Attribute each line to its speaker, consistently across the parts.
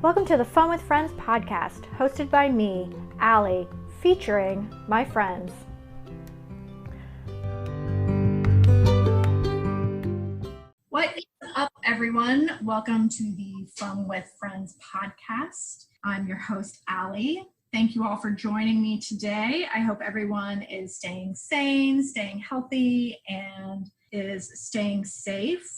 Speaker 1: Welcome to the Fun with Friends podcast, hosted by me, Allie, featuring my friends. What is up, everyone? Welcome to the Fun with Friends podcast. I'm your host, Allie. Thank you all for joining me today. I hope everyone is staying sane, staying healthy, and is staying safe.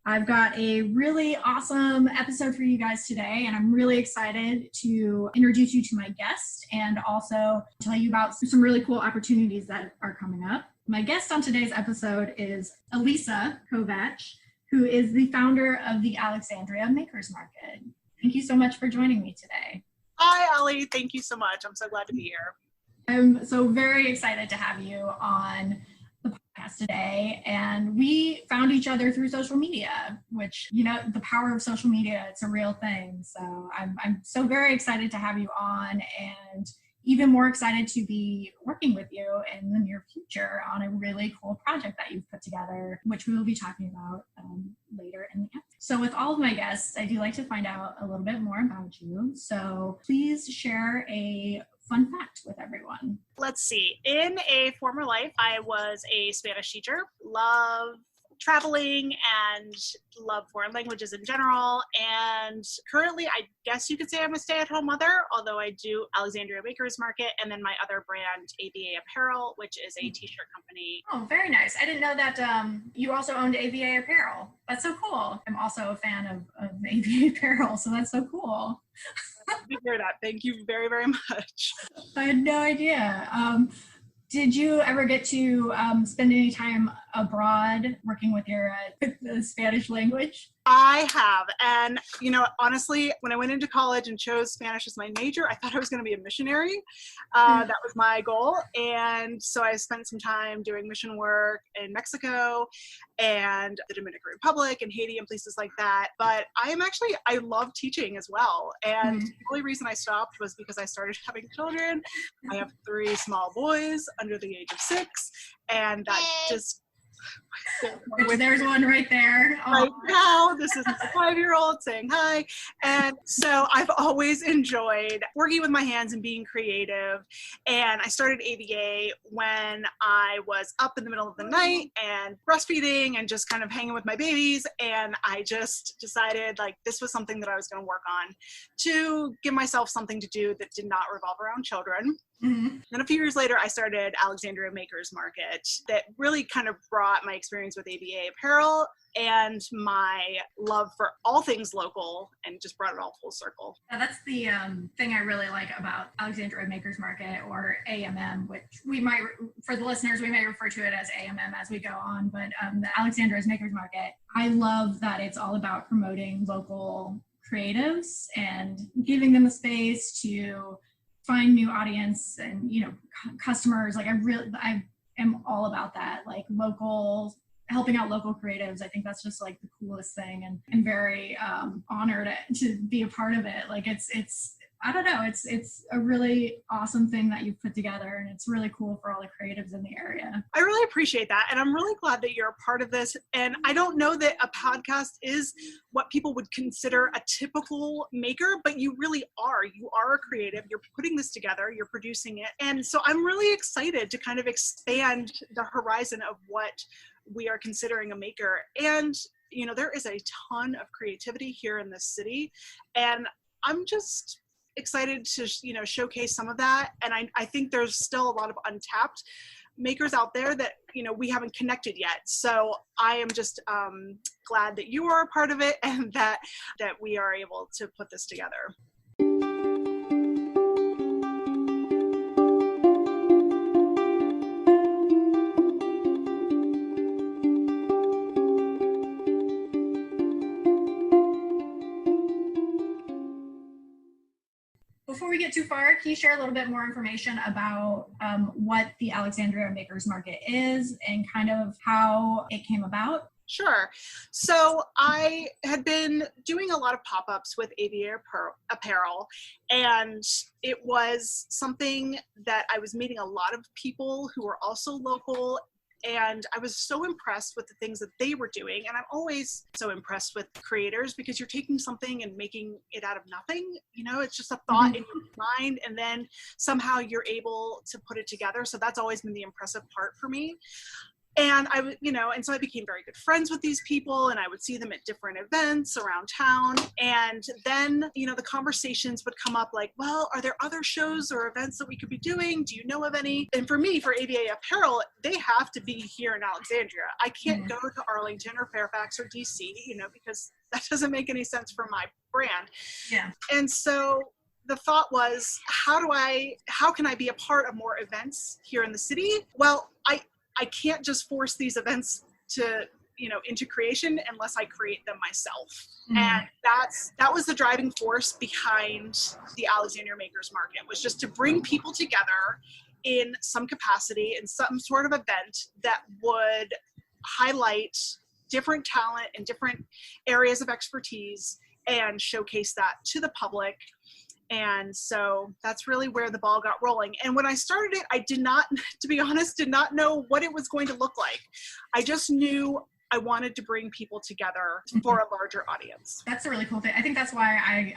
Speaker 1: I've got a really awesome episode for you guys today, and I'm really excited to introduce you to my guest and also tell you about some really cool opportunities that are coming up. My guest on today's episode is Alyssa Kovach, who is the founder of the Alexandria Makers Market. Thank you so much for joining me today.
Speaker 2: Hi, Allie. Thank you so much. I'm so glad to be here.
Speaker 1: I'm so very excited to have you on the podcast today, and we found each other through social media, which, you know, the power of social media, it's a real thing. So I'm so very excited to have you on, and even more excited to be working with you in the near future on a really cool project that you've put together, which we will be talking about later in the episode. So with all of my guests, I do like to find out a little bit more about you. So please share a fun fact with everyone.
Speaker 2: Let's see. In a former life, I was a Spanish teacher. Love traveling and love foreign languages in general. And currently, I guess you could say I'm a stay-at-home mother, although I do Alexandria Makers Market and then my other brand, AVA Apparel, which is a t-shirt company.
Speaker 1: Oh, very nice. I didn't know that you also owned AVA Apparel. That's so cool. I'm also a fan of AVA Apparel, so that's so cool.
Speaker 2: You hear that. Thank you very, very much.
Speaker 1: I had no idea. Did you ever get to spend any time abroad working with your the Spanish language?
Speaker 2: I have. And, you know, honestly, when I went into college and chose Spanish as my major, I thought I was going to be a missionary. That was my goal. And so I spent some time doing mission work in Mexico and the Dominican Republic and Haiti and places like that. But I love teaching as well. And the only reason I stopped was because I started having children. I have 3 small boys under the age of 6. And that just...
Speaker 1: There's one right there.
Speaker 2: Oh. Right now, this is my 5-year-old saying hi. And so I've always enjoyed working with my hands and being creative. And I started AVA when I was up in the middle of the night and breastfeeding and just kind of hanging with my babies. And I just decided like this was something that I was going to work on to give myself something to do that did not revolve around children. Mm-hmm. Then a few years later, I started Alexandria Makers Market that really kind of brought my experience with AVA Apparel and my love for all things local and just brought it all full circle.
Speaker 1: Yeah, that's the thing I really like about Alexandria Makers Market, or AMM, which we might, for the listeners, we may refer to it as AMM as we go on, but the Alexandria Makers Market, I love that it's all about promoting local creatives and giving them a space to find new audience and, you know, customers. Like I am all about that, like helping out local creatives. I think that's just like the coolest thing, and I'm very honored to be a part of it. Like it's I don't know, it's a really awesome thing that you've put together, and it's really cool for all the creatives in the area.
Speaker 2: I really appreciate that, and I'm really glad that you're a part of this. And I don't know that a podcast is what people would consider a typical maker, but you really are. You are a creative. You're putting this together. You're producing it. And so I'm really excited to kind of expand the horizon of what we are considering a maker. And, you know, there is a ton of creativity here in this city, and I'm just excited to, you know, showcase some of that. And I think there's still a lot of untapped makers out there that, you know, we haven't connected yet. So I am just glad that you are a part of it and that we are able to put this together.
Speaker 1: Before we get too far, can you share a little bit more information about what the Alexandria Makers Market is and kind of how it came about?
Speaker 2: Sure. So I had been doing a lot of pop-ups with AVA Apparel, and it was something that I was meeting a lot of people who were also local and I was so impressed with the things that they were doing. And I'm always so impressed with creators because you're taking something and making it out of nothing. You know, it's just a thought in your mind, and then somehow you're able to put it together. So that's always been the impressive part for me. And I would, you know, and so I became very good friends with these people, and I would see them at different events around town. And then, you know, the conversations would come up like, well, are there other shows or events that we could be doing? Do you know of any? And for me, for ABA Apparel, they have to be here in Alexandria. I can't go to Arlington or Fairfax or DC, you know, because that doesn't make any sense for my brand.
Speaker 1: Yeah.
Speaker 2: And so the thought was, how can I be a part of more events here in the city? Well, I can't just force these events to, you know, into creation unless I create them myself. And that was the driving force behind the Alexandria Makers Market, was just to bring people together in some capacity, in some sort of event that would highlight different talent and different areas of expertise and showcase that to the public. And so that's really where the ball got rolling. And when I started it, I did not, to be honest, did not know what it was going to look like. I just knew I wanted to bring people together for a larger audience.
Speaker 1: That's a really cool thing. I think that's why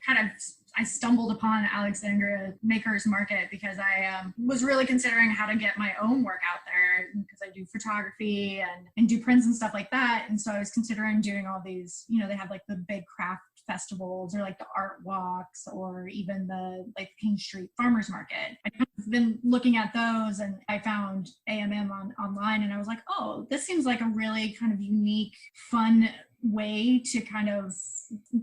Speaker 1: I stumbled upon Alexandria Makers Market, because I was really considering how to get my own work out there, because I do photography and do prints and stuff like that. And so I was considering doing all these, you know, they have like the big craft festivals or like the art walks or even the like King Street Farmers Market. I've been looking at those, and I found AMM online, and I was like, oh, this seems like a really kind of unique, fun way to kind of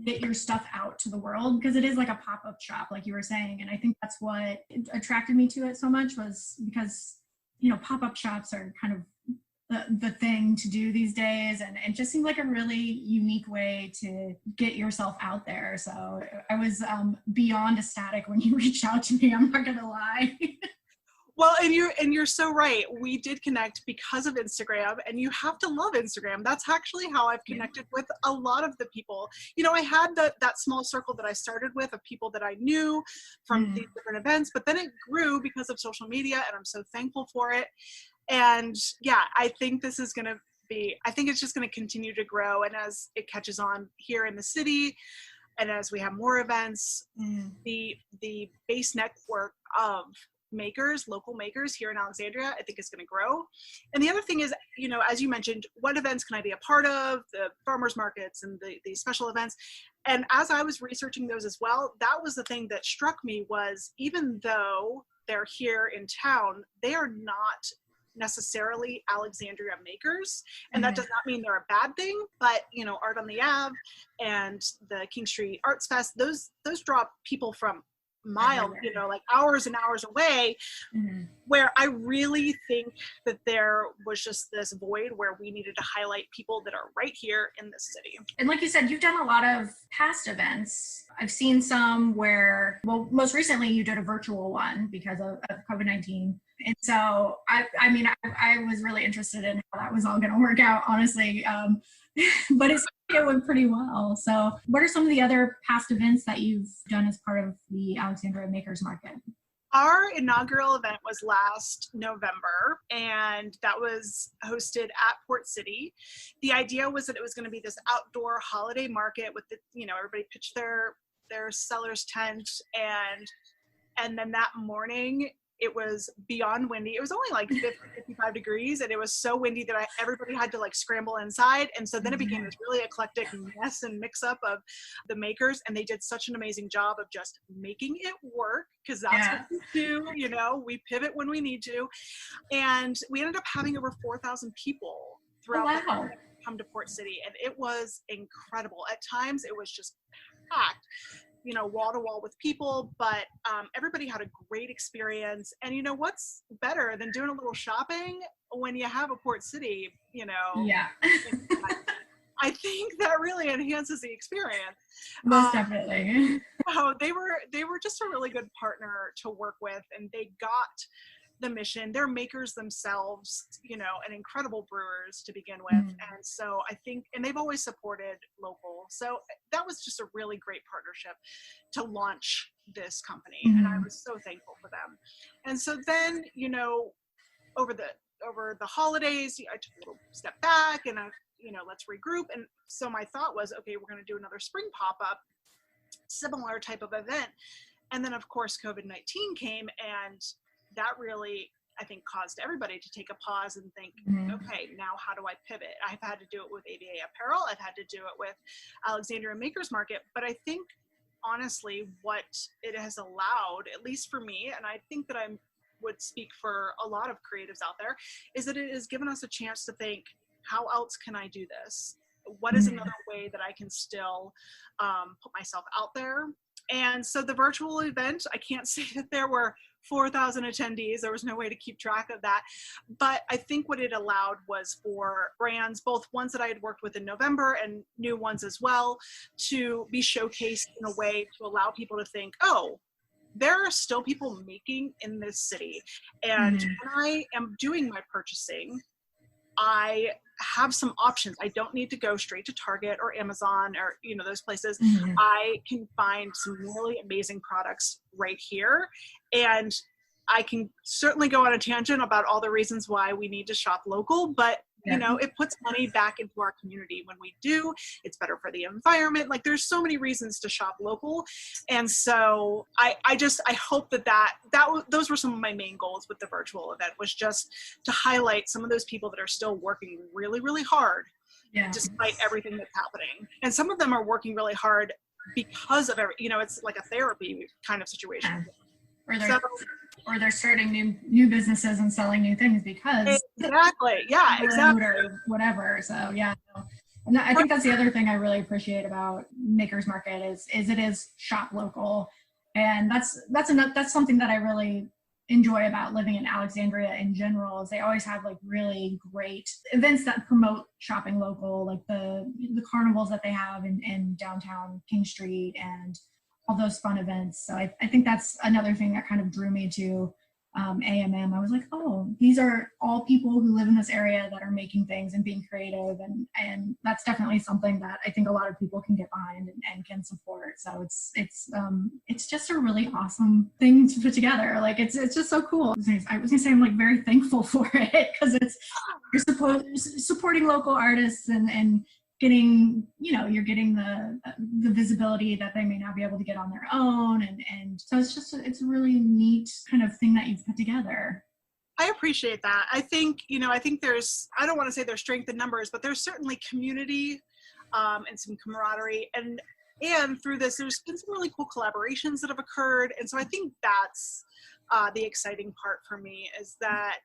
Speaker 1: get your stuff out to the world, because it is like a pop-up shop, like you were saying. And I think that's what attracted me to it so much, was because, you know, pop-up shops are kind of the thing to do these days, and it just seemed like a really unique way to get yourself out there. So I was beyond ecstatic when you reached out to me, I'm not gonna lie.
Speaker 2: Well, and you're so right. We did connect because of Instagram, and you have to love Instagram. That's actually how I've connected with a lot of the people. You know, I had that small circle that I started with of people that I knew from these different events, but then it grew because of social media, and I'm so thankful for it. And yeah, I think this is going to I think it's just going to continue to grow. And as it catches on here in the city, and as we have more events, the base network of makers, local makers here in Alexandria, I think is going to grow. And the other thing is, you know, as you mentioned, what events can I be a part of? The farmers markets and the special events. And as I was researching those as well, that was the thing that struck me, was even though they're here in town, they are not necessarily Alexandria makers, and that does not mean they're a bad thing. But you know, Art on the Ave and the King Street Arts Fest, those draw people from miles, you know, like hours and hours away, where I really think that there was just this void where we needed to highlight people that are right here in the city.
Speaker 1: And like you said, you've done a lot of past events. I've seen some where, well, most recently you did a virtual one because of COVID-19. And so, I mean, I was really interested in how that was all going to work out, honestly. But it went pretty well. So what are some of the other past events that you've done as part of the Alexandria Makers Market?
Speaker 2: Our inaugural event was last November, and that was hosted at Port City. The idea was that it was going to be this outdoor holiday market with the, you know, everybody pitched their seller's tent, and then that morning it was beyond windy. It was only like 50, 55 degrees, and it was so windy that everybody had to like scramble inside. And so then it became this really eclectic mess and mix up of the makers, and they did such an amazing job of just making it work, because that's what we do, you know, we pivot when we need to. And we ended up having over 4,000 people throughout the year come to Port City, and it was incredible. At times it was just packed, you know, wall to wall with people, but everybody had a great experience. And you know, what's better than doing a little shopping when you have a Port City, you know?
Speaker 1: Yeah.
Speaker 2: I think that really enhances the experience.
Speaker 1: Most definitely.
Speaker 2: Oh, they were just a really good partner to work with, and they got the mission. They're makers themselves, you know, and incredible brewers to begin with. And so I think, and they've always supported local. So that was just a really great partnership to launch this company. And I was so thankful for them. And so then, you know, over the over the holidays, I took a little step back and let's regroup. And so my thought was, okay, we're going to do another spring pop-up, similar type of event. And then of course, COVID-19 came, and that really, I think, caused everybody to take a pause and think, okay, now how do I pivot? I've had to do it with ABA Apparel. I've had to do it with Alexandria Makers Market. But I think, honestly, what it has allowed, at least for me, and I think that I would speak for a lot of creatives out there, is that it has given us a chance to think, how else can I do this? What is another way that I can still put myself out there? And so the virtual event, I can't say that there were 4,000 attendees. There was no way to keep track of that. But I think what it allowed was for brands, both ones that I had worked with in November and new ones as well, to be showcased in a way to allow people to think, oh, there are still people making in this city. And when I am doing my purchasing, I have some options. I don't need to go straight to Target or Amazon or, those places. I can find some really amazing products right here. And I can certainly go on a tangent about all the reasons why we need to shop local, but it puts money back into our community when we do. It's better for the environment. Like, there's so many reasons to shop local. And so I hope those were some of my main goals with the virtual event, was just to highlight some of those people that are still working really, really hard despite everything that's happening. And some of them are working really hard because of it's like a therapy kind of situation.
Speaker 1: Or they're starting new businesses and selling new things because
Speaker 2: exactly
Speaker 1: or whatever. So and I think that's the other thing I really appreciate about Makers Market is it is shop local, and that's something that I really enjoy about living in Alexandria in general. Is they always have like really great events that promote shopping local, like the carnivals that they have in downtown King Street and all those fun events. So I think that's another thing that kind of drew me to AMM. I was like, oh, these are all people who live in this area that are making things and being creative, and that's definitely something that I think a lot of people can get behind and can support. So it's just a really awesome thing to put together. Like it's just so cool. I was gonna say I'm like very thankful for it, because you're supporting local artists and getting, you're getting the visibility that they may not be able to get on their own. And so it's a really neat kind of thing that you've put together.
Speaker 2: I appreciate that. I think there's, I don't want to say there's strength in numbers, but there's certainly community and some camaraderie. And through this, there's been some really cool collaborations that have occurred. And so I think that's the exciting part for me, is that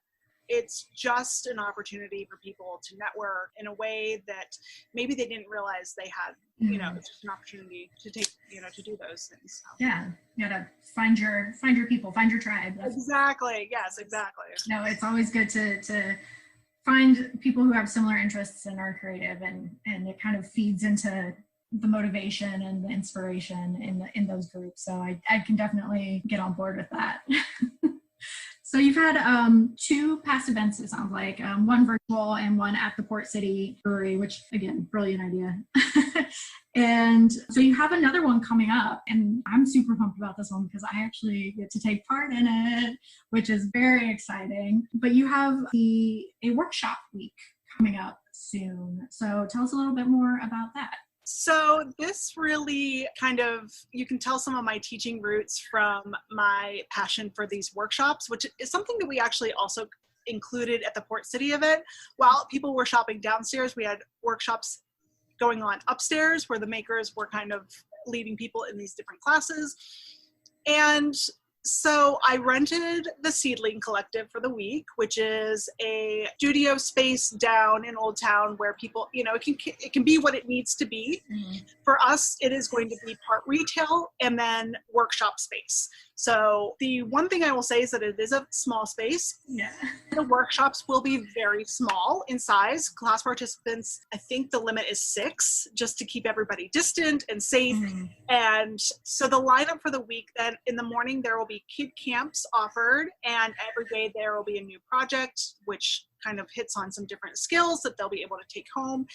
Speaker 2: it's just an opportunity for people to network in a way that maybe they didn't realize they had, it's just an opportunity to take, to do those things. So.
Speaker 1: Yeah. You gotta find your people, find your tribe.
Speaker 2: Exactly. Yes, exactly.
Speaker 1: No, it's always good to find people who have similar interests and are creative, and it kind of feeds into the motivation and the inspiration in those groups. So I can definitely get on board with that. So you've had 2 past events, it sounds like, one virtual and one at the Port City Brewery, which, again, brilliant idea. And so you have another one coming up, and I'm super pumped about this one because I actually get to take part in it, which is very exciting. But you have a workshop week coming up soon. So tell us a little bit more about that.
Speaker 2: So this really kind of, you can tell some of my teaching roots from my passion for these workshops, which is something that we actually also included at the Port City event. While people were shopping downstairs, we had workshops going on upstairs where the makers were kind of leading people in these different classes. And so I rented the Seedling Collective for the week, which is a studio space down in Old Town where people, it can be what it needs to be. Mm-hmm. For us, it is going to be part retail and then workshop space. So the one thing I will say is that it is a small space.
Speaker 1: Yeah.
Speaker 2: The workshops will be very small in size. Class participants, I think the limit is 6, just to keep everybody distant and safe. Mm-hmm. And so the lineup for the week, then in the morning, there will be kid camps offered, and every day there will be a new project, which kind of hits on some different skills that they'll be able to take home.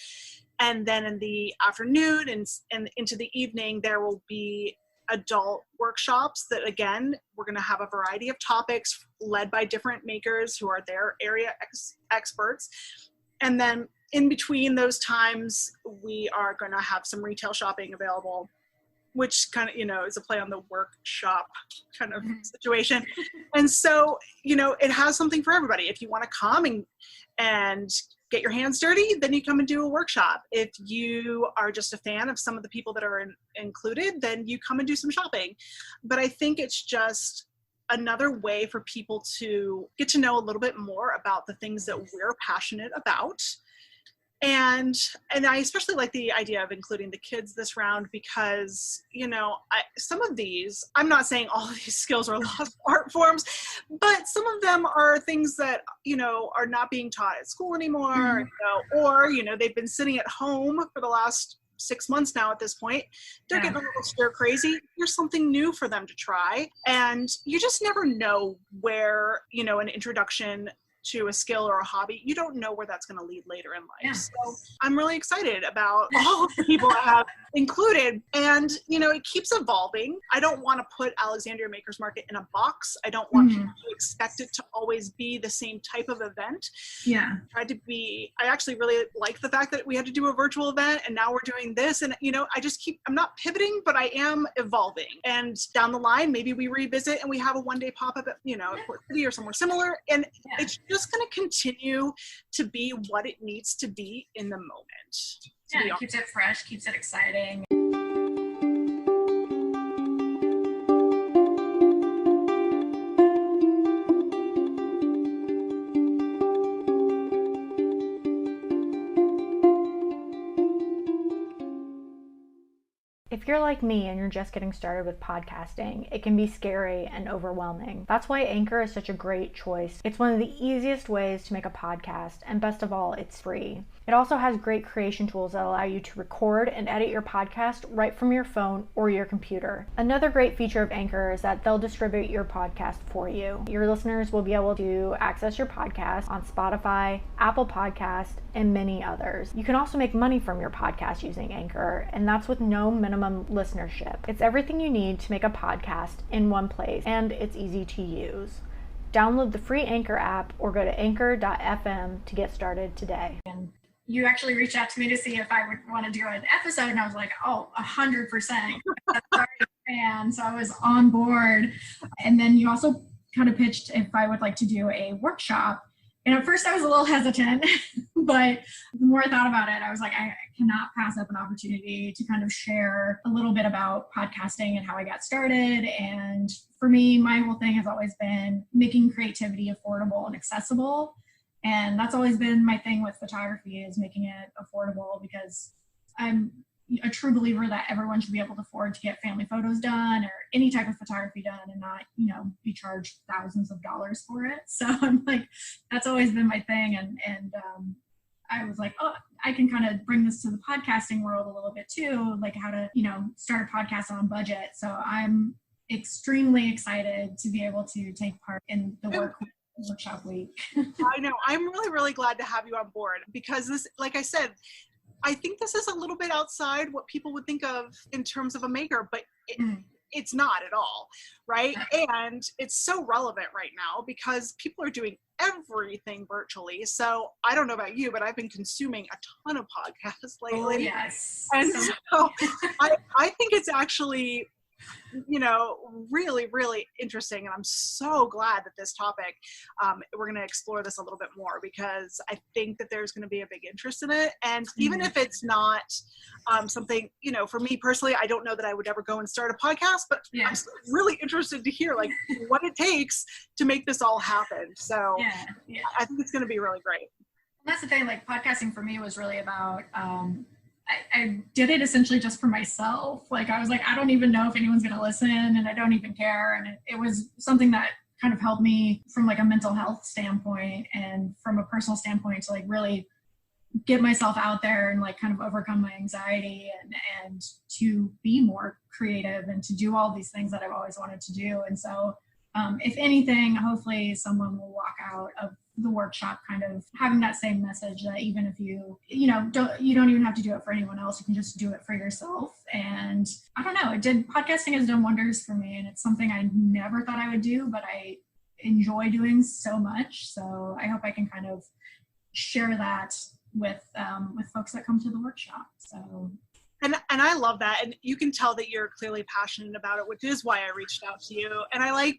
Speaker 2: And then in the afternoon and into the evening, there will be adult workshops that, again, we're going to have a variety of topics led by different makers who are their area experts. And then in between those times, we are going to have some retail shopping available, which kind of, is a play on the workshop kind of situation. And so, it has something for everybody. If you want to come and get your hands dirty, then you come and do a workshop. If you are just a fan of some of the people that are included, then you come and do some shopping. But I think it's just another way for people to get to know a little bit more about the things that we're passionate about. And I especially like the idea of including the kids this round because, some of these, I'm not saying all of these skills are lost art forms, but some of them are things that, are not being taught at school anymore, or, they've been sitting at home for the last 6 months now at this point. They're getting a little stir crazy. Here's something new for them to try. And you just never know where, an introduction to a skill or a hobby, you don't know where that's going to lead later in life. Yeah. So I'm really excited about all of the people I have included. And, it keeps evolving. I don't want to put Alexandria Makers Market in a box. I don't want people to expect it to always be the same type of event.
Speaker 1: Yeah.
Speaker 2: I actually really like the fact that we had to do a virtual event and now we're doing this. And, I'm not pivoting, but I am evolving. And down the line, maybe we revisit and we have a one-day pop-up at, Port City or somewhere similar. And it's just going to continue to be what it needs to be in the moment.
Speaker 1: Yeah, it keeps it fresh, keeps it exciting.
Speaker 3: If you're like me and you're just getting started with podcasting, it can be scary and overwhelming. That's why Anchor is such a great choice. It's one of the easiest ways to make a podcast, and best of all, it's free. It also has great creation tools that allow you to record and edit your podcast right from your phone or your computer. Another great feature of Anchor is that they'll distribute your podcast for you. Your listeners will be able to access your podcast on Spotify, Apple Podcasts, and many others. You can also make money from your podcast using Anchor, and that's with no minimum listenership. It's everything you need to make a podcast in one place, and it's easy to use. Download the free Anchor app or go to anchor.fm to get started today.
Speaker 1: You actually reached out to me to see if I would want to do an episode, and I was like, 100%. That's already a fan, so I was on board. And then you also kind of pitched if I would like to do a workshop. And at first I was a little hesitant, but the more I thought about it, I was like, I cannot pass up an opportunity to kind of share a little bit about podcasting and how I got started. And for me, my whole thing has always been making creativity affordable and accessible. And that's always been my thing with photography, is making it affordable, because I'm a true believer that everyone should be able to afford to get family photos done or any type of photography done and not, be charged thousands of dollars for it. So I'm like, that's always been my thing. And I was like, I can kind of bring this to the podcasting world a little bit too, like how to, start a podcast on budget. So I'm extremely excited to be able to take part in the workshop week.
Speaker 2: I know. I'm really, really glad to have you on board, because this, like I said, I think this is a little bit outside what people would think of in terms of a maker, but it's not at all, right? And it's so relevant right now because people are doing everything virtually. So I don't know about you, but I've been consuming a ton of podcasts lately.
Speaker 1: Oh, yes.
Speaker 2: And so I think it's actually, really, really interesting. And I'm so glad that this topic, we're going to explore this a little bit more, because I think that there's going to be a big interest in it. And even if it's not something, for me personally, I don't know that I would ever go and start a podcast, but I'm really interested to hear like what it takes to make this all happen. So I think it's going to be really great.
Speaker 1: And that's the thing, like podcasting for me was really about, I did it essentially just for myself. Like I was like, I don't even know if anyone's going to listen, and I don't even care. And it was something that kind of helped me from like a mental health standpoint and from a personal standpoint to like really get myself out there and like kind of overcome my anxiety and to be more creative and to do all these things that I've always wanted to do. And so if anything, hopefully someone will walk out of the workshop kind of having that same message that even if you don't even have to do it for anyone else, you can just do it for yourself. And I don't know, podcasting has done wonders for me, and it's something I never thought I would do, but I enjoy doing so much. So I hope I can kind of share that with folks that come to the workshop. So.
Speaker 2: And I love that. And you can tell that you're clearly passionate about it, which is why I reached out to you. And I like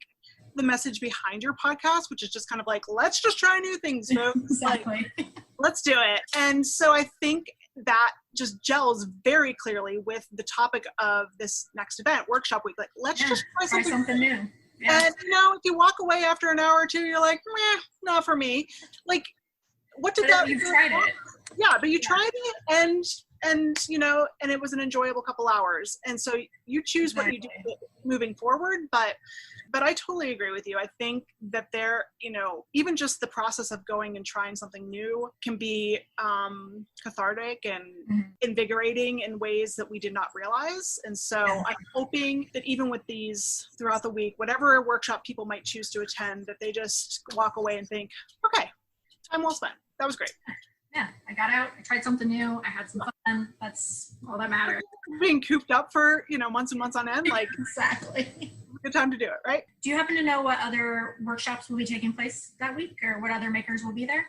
Speaker 2: the message behind your podcast, which is just kind of like, let's just try new things, folks.
Speaker 1: Exactly.
Speaker 2: Like, let's do it. And so I think that just gels very clearly with the topic of this next event, Workshop Week. Like, let's just try something new. Yeah. And, if you walk away after an hour or two, you're like, meh, not for me. Like, what did that?
Speaker 1: You've tried it.
Speaker 2: Yeah, but you tried it, and it was an enjoyable couple hours. And so you choose what you do moving forward. But I totally agree with you. I think that even just the process of going and trying something new can be cathartic and invigorating in ways that we did not realize. And so I'm hoping that even with these throughout the week, whatever workshop people might choose to attend, that they just walk away and think, okay, time well spent. That was great.
Speaker 1: Yeah, I got out, I tried something new, I had some fun. That's all that matters.
Speaker 2: Being cooped up for, months and months on end, like
Speaker 1: exactly.
Speaker 2: Good time to do it, right?
Speaker 1: Do you happen to know what other workshops will be taking place that week, or what other makers will be there?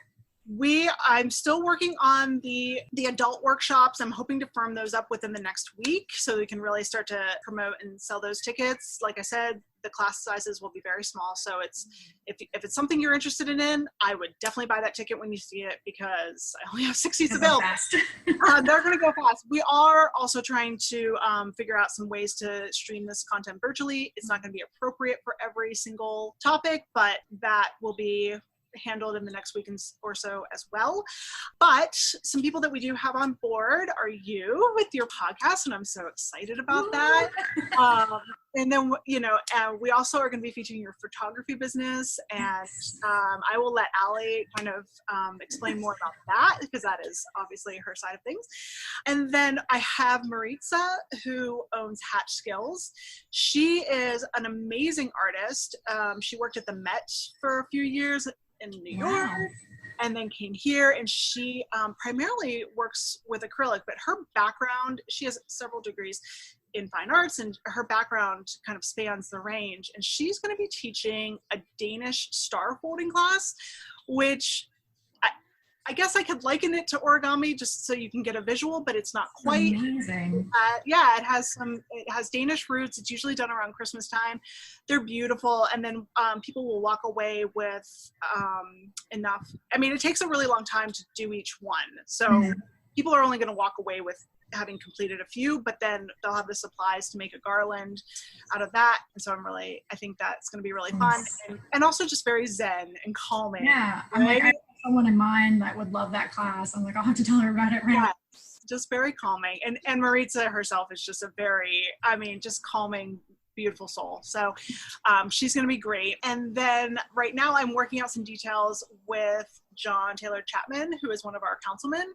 Speaker 2: I'm still working on the adult workshops. I'm hoping to firm those up within the next week so we can really start to promote and sell those tickets. Like I said, the class sizes will be very small. So if it's something you're interested in, I would definitely buy that ticket when you see it, because I only have 6 seats available. They're going to go fast. We are also trying to figure out some ways to stream this content virtually. It's not going to be appropriate for every single topic, but that will be handled in the next week or so as well. But some people that we do have on board are you with your podcast, and I'm so excited about that. And then, we also are going to be featuring your photography business, and I will let Allie kind of explain more about that, because that is obviously her side of things. And then I have Maritza, who owns Hatch Skills. She is an amazing artist. She worked at the Met for a few years in New York, and then came here, and she primarily works with acrylic, but her background, she has several degrees in fine arts, and her background kind of spans the range. And she's going to be teaching a Danish star folding class, which I guess I could liken it to origami just so you can get a visual, but it's not quite.
Speaker 1: Amazing.
Speaker 2: It has Danish roots. It's usually done around Christmas time. They're beautiful. And then people will walk away with enough. I mean, it takes a really long time to do each one. So people are only going to walk away with having completed a few, but then they'll have the supplies to make a garland out of that. And so I think that's going to be really fun, and also just very zen and calming.
Speaker 1: Yeah. I'm like, I have someone in mind that would love that class. I'm like, I'll have to tell her about it right now.
Speaker 2: Just very calming. And Maritza herself is just just calming, beautiful soul. So she's going to be great. And then right now I'm working out some details with John Taylor Chapman, who is one of our councilmen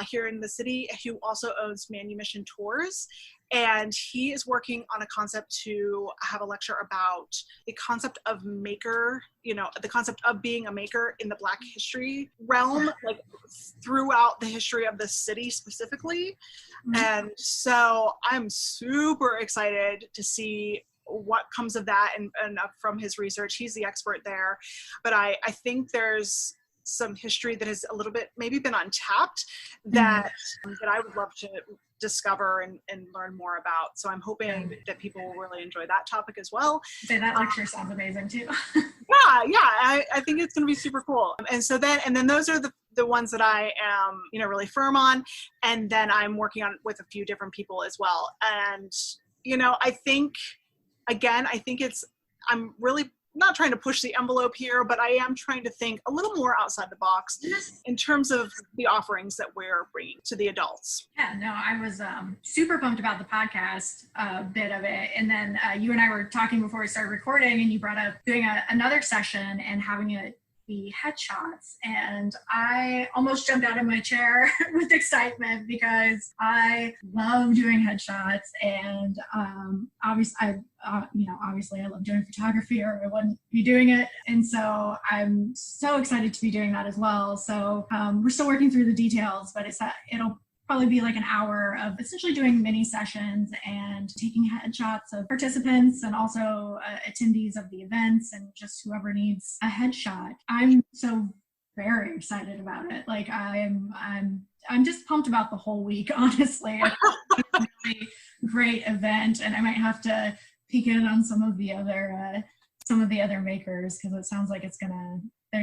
Speaker 2: here in the city, who also owns Manumission Tours. And he is working on a concept to have a lecture about the concept of maker, the concept of being a maker in the Black history realm, like throughout the history of the city specifically. And so I'm super excited to see what comes of that and from his research. He's the expert there. But I think there's some history that has a little bit maybe been untapped that I would love to discover and learn more about. So I'm hoping that people will really enjoy that topic as well.
Speaker 1: That lecture sounds amazing too.
Speaker 2: I think it's going to be super cool. And so then those are the ones that I am, really firm on. And then I'm working on with a few different people as well. And, I think I'm really not trying to push the envelope here, but I am trying to think a little more outside the box in terms of the offerings that we're bringing to the adults.
Speaker 1: Yeah, no, I was super pumped about the podcast bit of it. And then you and I were talking before we started recording, and you brought up doing another session and having it, the headshots, and I almost jumped out of my chair with excitement because I love doing headshots, and obviously I love doing photography or I wouldn't be doing it, and so I'm so excited to be doing that as well. So we're still working through the details, but it'll probably be like an hour of essentially doing mini sessions and taking headshots of participants and also attendees of the events and just whoever needs a headshot. I'm so very excited about it. Like I'm just pumped about the whole week, honestly. It's a really great event, and I might have to peek in on some of the other makers, because it sounds like there's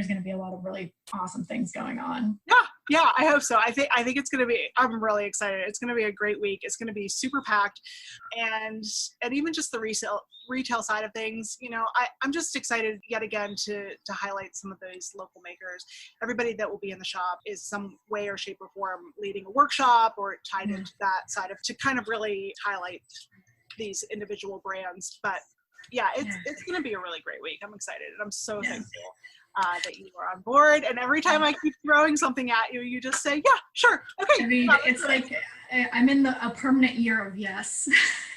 Speaker 1: gonna be a lot of really awesome things going on.
Speaker 2: Yeah, I hope so. I think it's going to be, I'm really excited. It's going to be a great week. It's going to be super packed, and even just the retail side of things, I'm just excited yet again to highlight some of those local makers. Everybody that will be in the shop is some way or shape or form leading a workshop or tied into that side to kind of really highlight these individual brands. But yeah, it's going to be a really great week. I'm excited, and I'm so thankful that you are on board. And every time I keep throwing something at you, you just say, yeah, sure, okay.
Speaker 1: I mean, it's like I'm in a permanent year of yes.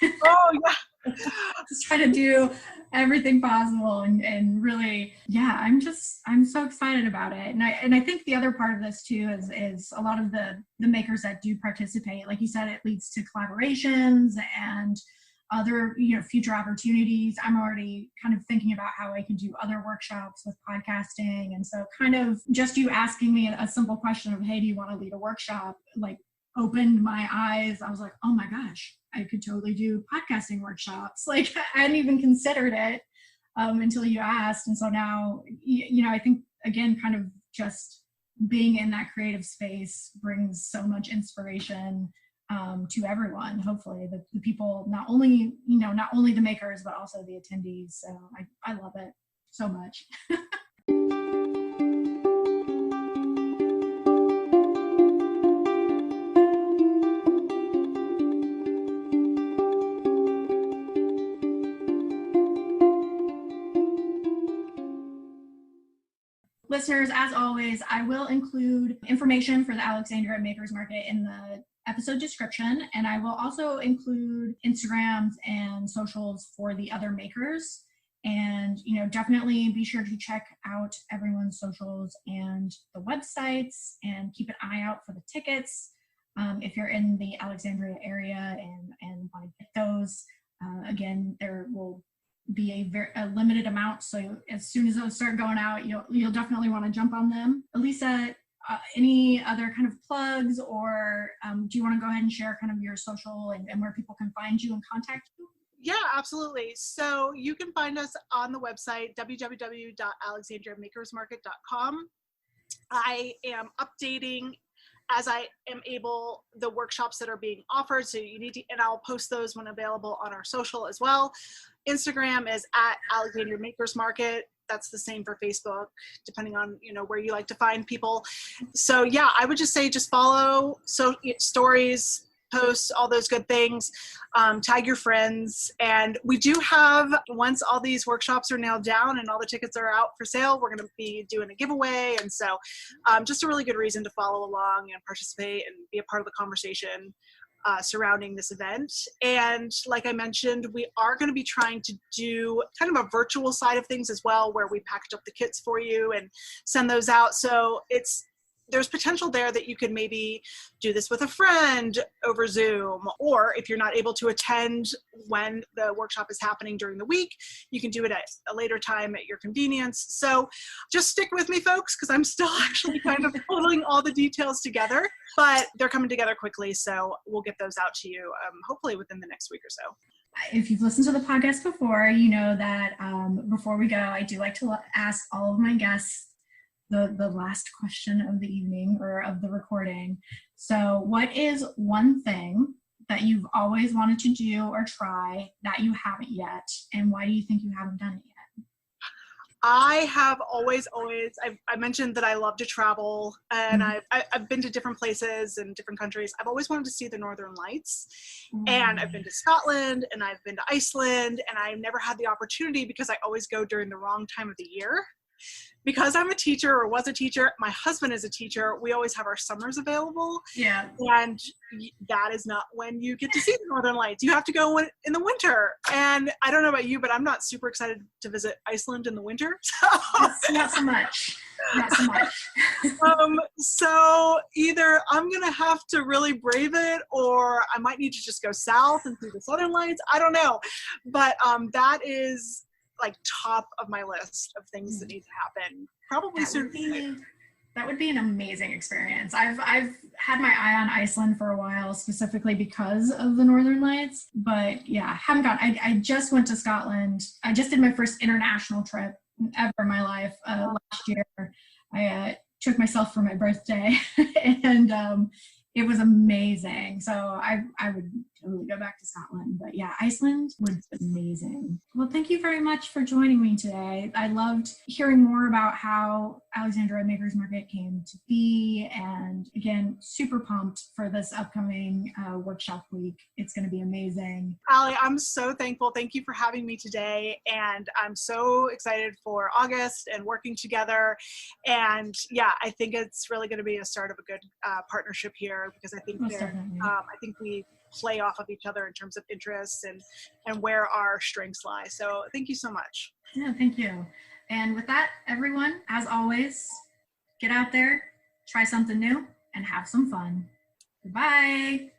Speaker 2: Oh yeah.
Speaker 1: Just try to do everything possible, and really, yeah, I'm so excited about it. And I think the other part of this too is a lot of the makers that do participate, like you said, it leads to collaborations and other future opportunities. I'm already kind of thinking about how I can do other workshops with podcasting, and so kind of just you asking me a simple question of, hey, do you want to lead a workshop, like opened my eyes. I was like, oh my gosh, I could totally do podcasting workshops. Like I hadn't even considered it until you asked. And so now I think again, kind of just being in that creative space brings so much inspiration to everyone. Hopefully the people, not only the makers, but also the attendees. So I love it so much. Listeners, as always, I will include information for the Alexandria Makers Market in the episode description, and I will also include Instagrams and socials for the other makers. And definitely be sure to check out everyone's socials and the websites, and keep an eye out for the tickets if you're in the Alexandria area and want to get those. Again, there will be a limited amount, so as soon as those start going out, you'll definitely want to jump on them. Alyssa, any other kind of plugs, or do you want to go ahead and share kind of your social and where people can find you and contact you?
Speaker 2: Yeah, absolutely. So you can find us on the website, www.alexandriamakersmarket.com. I am updating as I am able the workshops that are being offered. So and I'll post those when available on our social as well. Instagram is at Alexandria Makers Market. That's the same for Facebook, depending on where you like to find people. So yeah, I would just say just follow stories, posts, all those good things, tag your friends. And we do have, once all these workshops are now down and all the tickets are out for sale, we're going to be doing a giveaway. And so just a really good reason to follow along and participate and be a part of the conversation surrounding this event. And like I mentioned, we are going to be trying to do kind of a virtual side of things as well, where we package up the kits for you and send those out. So there's potential there that you could maybe do this with a friend over Zoom, or if you're not able to attend when the workshop is happening during the week, you can do it at a later time at your convenience. So just stick with me, folks, because I'm still actually kind of pulling all the details together, but they're coming together quickly. So we'll get those out to you hopefully within the next week or so.
Speaker 1: If you've listened to the podcast before, you know that before we go, I do like to ask all of my guests the last question of the evening or of the recording. So what is one thing that you've always wanted to do or try that you haven't yet, and why do you think you haven't done it yet?
Speaker 2: I have always, I mentioned that I love to travel, and I've been to different places and different countries. I've always wanted to see the Northern Lights, and I've been to Scotland, and I've been to Iceland, and I've never had the opportunity because I always go during the wrong time of the year. because I'm a teacher or was a teacher, my husband is a teacher, we always have our summers available.
Speaker 1: Yeah.
Speaker 2: And that is not when you get to see the Northern Lights. You have to go in the winter. And I don't know about you, but I'm not super excited to visit Iceland in the winter.
Speaker 1: Not so much. Not so much.
Speaker 2: So either I'm going to have to really brave it, or I might need to just go south and see the Southern Lights. I don't know. But that is like top of my list of things that need to happen probably soon.
Speaker 1: That would be an amazing experience. I've had my eye on Iceland for a while, specifically because of the Northern Lights, but yeah, haven't gone. I just went to Scotland. I just did my first international trip ever in my life last year. I took myself for my birthday and it was amazing. So I would totally go back to Scotland. But yeah, Iceland would be amazing. Well, thank you very much for joining me today. I loved hearing more about how Alexandria Makers Market came to be. And again, super pumped for this upcoming workshop week. It's going to be amazing.
Speaker 2: Allie, I'm so thankful. Thank you for having me today. And I'm so excited for August and working together. And yeah, I think it's really going to be a start of a good partnership here, because I think we play off of each other in terms of interests and where our strengths lie. So thank you so much.
Speaker 1: Yeah, thank you. And with that, everyone, as always, get out there, try something new, and have some fun. Goodbye.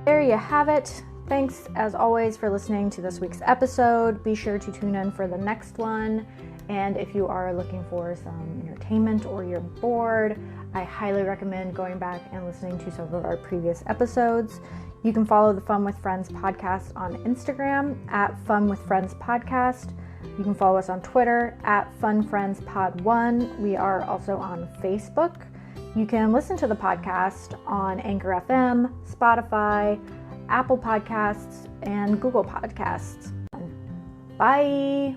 Speaker 3: There you have it. Thanks, as always, for listening to this week's episode. Be sure to tune in for the next one. And if you are looking for some entertainment or you're bored, I highly recommend going back and listening to some of our previous episodes. You can follow the Fun with Friends podcast on Instagram at Fun with Friends Podcast. You can follow us on Twitter at FunFriendsPod1. We are also on Facebook. You can listen to the podcast on Anchor FM, Spotify, Apple Podcasts, and Google Podcasts. Bye!